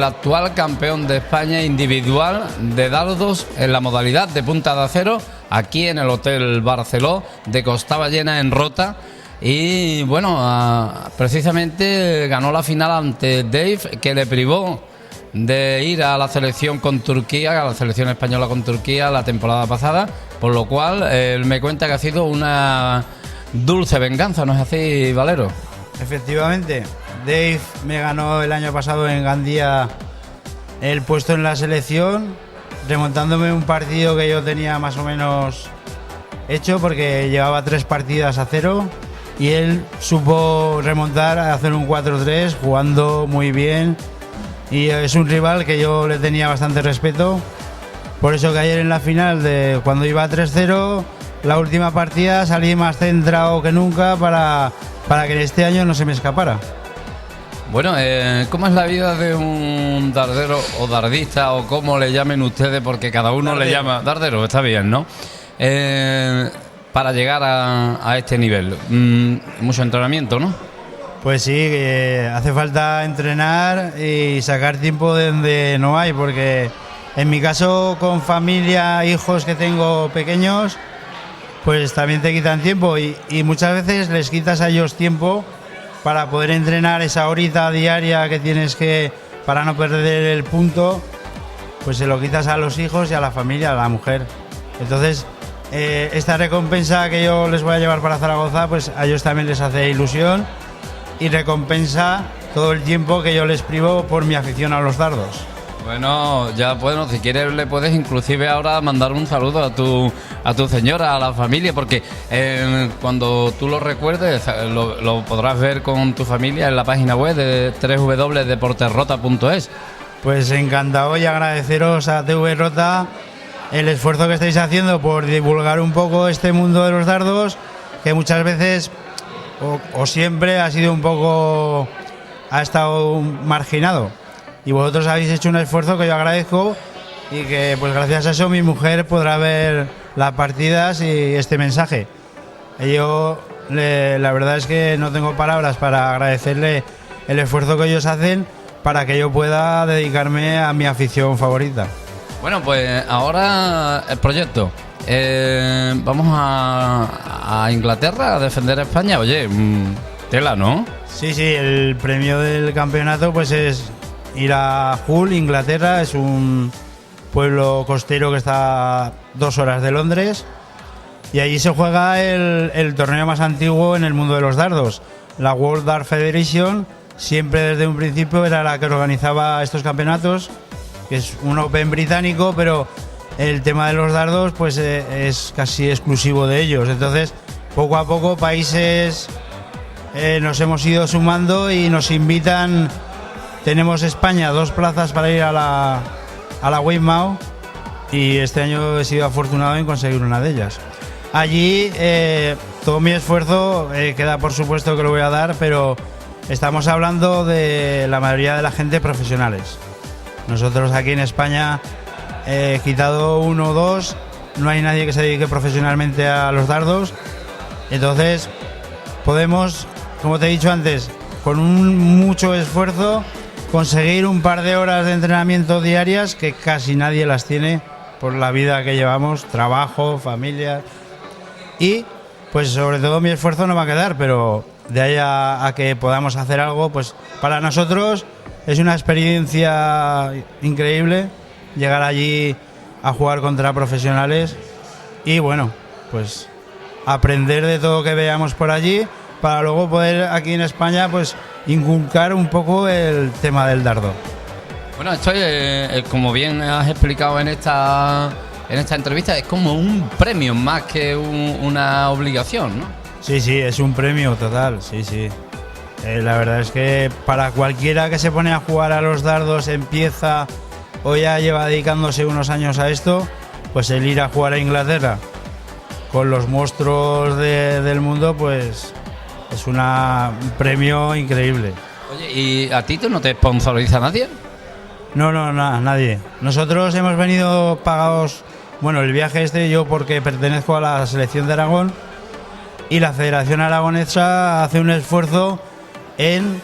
el actual campeón de España individual de dardos en la modalidad de punta de acero, aquí en el Hotel Barceló de Costaballena en Rota. Y bueno, precisamente ganó la final ante Dave, que le privó de ir a la selección con Turquía, a la selección española con Turquía la temporada pasada, por lo cual él me cuenta que ha sido una dulce venganza, ¿no es así, Valero? Efectivamente, Dave me ganó el año pasado en Gandía el puesto en la selección, remontándome un partido que yo tenía más o menos hecho, porque llevaba 3 partidas a 0 y él supo remontar, a hacer un 4-3 jugando muy bien, y es un rival que yo le tenía bastante respeto. Por eso que ayer en la final, cuando iba 3-0, la última partida salí más centrado que nunca para que en este año no se me escapara. Bueno, ¿cómo es la vida de un dardero o dardista, o cómo le llamen ustedes? Porque cada uno le llama dardero, está bien, ¿no? Para llegar a este nivel, mucho entrenamiento, ¿no? Pues sí, hace falta entrenar y sacar tiempo de donde no hay, porque en mi caso, con familia, hijos que tengo pequeños, pues también te quitan tiempo, y muchas veces les quitas a ellos tiempo para poder entrenar esa horita diaria que tienes que, para no perder el punto, pues se lo quitas a los hijos y a la familia, a la mujer. Entonces, esta recompensa que yo les voy a llevar para Zaragoza, pues a ellos también les hace ilusión y recompensa todo el tiempo que yo les privo por mi afición a los dardos. Bueno, ya bueno, si quieres le puedes inclusive ahora mandar un saludo a tu señora, a la familia, porque cuando tú lo recuerdes lo podrás ver con tu familia en la página web de www.deportesrota.es. Pues encantado, y agradeceros a TV Rota el esfuerzo que estáis haciendo por divulgar un poco este mundo de los dardos, que muchas veces o siempre ha estado marginado. Y vosotros habéis hecho un esfuerzo que yo agradezco, y que pues gracias a eso mi mujer podrá ver las partidas y este mensaje. Yo la verdad es que no tengo palabras para agradecerle el esfuerzo que ellos hacen para que yo pueda dedicarme a mi afición favorita. Bueno, pues ahora el proyecto. Vamos a Inglaterra a defender a España. Oye, tela, ¿no? Sí, el premio del campeonato pues es ir a Hull, Inglaterra. Es un pueblo costero que está a 2 horas de Londres, y allí se juega el torneo más antiguo en el mundo de los dardos. La World Dart Federation siempre desde un principio era la que organizaba estos campeonatos, que es un Open británico, pero el tema de los dardos pues es casi exclusivo de ellos. Entonces, poco a poco países nos hemos ido sumando y nos invitan. Tenemos España 2 plazas para ir a la Weymouth, y este año he sido afortunado en conseguir una de ellas. Allí todo mi esfuerzo queda, por supuesto que lo voy a dar, pero estamos hablando de la mayoría de la gente profesionales. Nosotros aquí en España, quitado 1 o 2, no hay nadie que se dedique profesionalmente a los dardos. Entonces podemos, como te he dicho antes, con mucho esfuerzo conseguir un par de horas de entrenamiento diarias, que casi nadie las tiene por la vida que llevamos, trabajo, familia. Y pues sobre todo mi esfuerzo no va a quedar, pero de ahí a que podamos hacer algo, pues para nosotros es una experiencia increíble llegar allí a jugar contra profesionales, y bueno, pues aprender de todo que veamos por allí, para luego poder aquí en España pues inculcar un poco el tema del dardo. Bueno, esto como bien has explicado en esta entrevista, es como un premio más que una obligación, ¿no? Sí, es un premio total, sí. La verdad es que para cualquiera que se pone a jugar a los dardos, empieza o ya lleva dedicándose unos años a esto, pues el ir a jugar a Inglaterra con los monstruos del mundo, pues es un premio increíble. Oye, ¿y a ti no te sponsoriza nadie? No, nadie. Nosotros hemos venido pagados, bueno, el viaje yo porque pertenezco a la selección de Aragón, y la Federación Aragonesa hace un esfuerzo en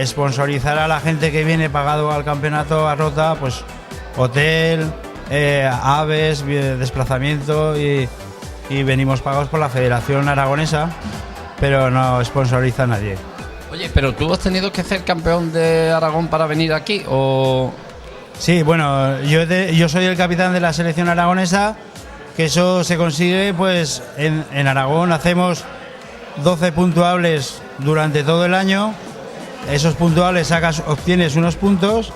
sponsorizar a la gente que viene pagado al campeonato a Rota, pues hotel, aves, desplazamiento y venimos pagados por la Federación Aragonesa, pero no sponsoriza a nadie. Oye, pero tú has tenido que ser campeón de Aragón para venir aquí, ¿o...? Sí, bueno, yo soy el capitán de la selección aragonesa, que eso se consigue, pues en Aragón hacemos 12 puntuables durante todo el año. Esos puntuables obtienes unos puntos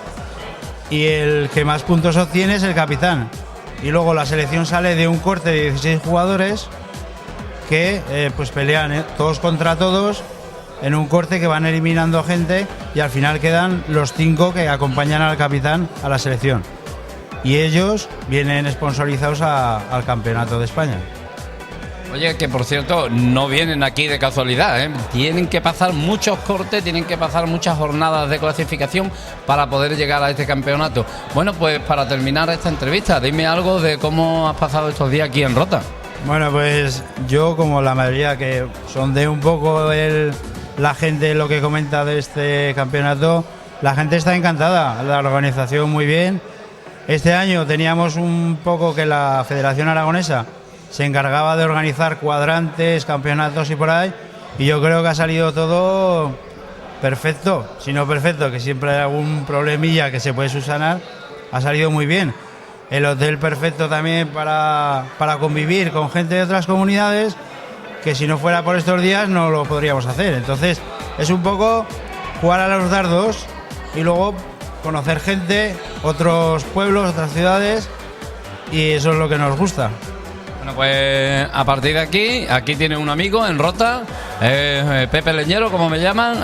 y el que más puntos obtiene es el capitán. Y luego la selección sale de un corte de 16 jugadores que pues pelean todos contra todos en un corte que van eliminando gente y al final quedan los 5 que acompañan al capitán a la selección. Y ellos vienen sponsorizados al Campeonato de España. Oye, que por cierto, no vienen aquí de casualidad, ¿eh? Tienen que pasar muchos cortes, tienen que pasar muchas jornadas de clasificación para poder llegar a este campeonato. Bueno, pues para terminar esta entrevista, dime algo de cómo has pasado estos días aquí en Rota. Bueno, pues yo, como la mayoría que sondeo un poco la gente lo que comenta de este campeonato, la gente está encantada, la organización muy bien. Este año teníamos un poco que la Federación Aragonesa se encargaba de organizar cuadrantes, campeonatos y por ahí, y yo creo que ha salido todo perfecto, si no perfecto, que siempre hay algún problemilla que se puede subsanar, ha salido muy bien. El hotel perfecto también para convivir con gente de otras comunidades, que si no fuera por estos días no lo podríamos hacer. Entonces es un poco jugar a los dardos y luego conocer gente, otros pueblos, otras ciudades, y eso es lo que nos gusta. Bueno, pues a partir de aquí tiene un amigo en Rota, Pepe Leñero, como me llaman.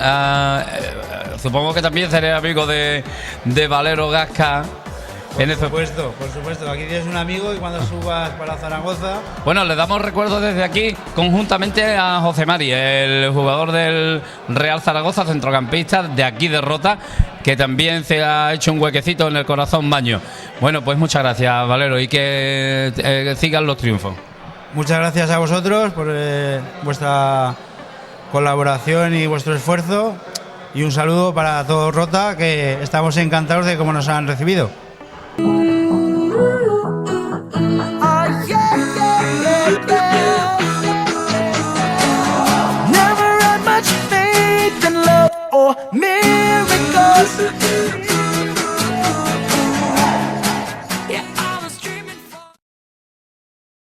Supongo que también seré amigo de Valero Gasca. Por supuesto, aquí tienes un amigo y cuando subas para Zaragoza... Bueno, le damos recuerdos desde aquí conjuntamente a José Mari, el jugador del Real Zaragoza, centrocampista de aquí de Rota, que también se ha hecho un huequecito en el corazón baño. Bueno, pues muchas gracias, Valero, y que sigan los triunfos. Muchas gracias a vosotros por vuestra colaboración y vuestro esfuerzo, y un saludo para todo Rota, que estamos encantados de cómo nos han recibido.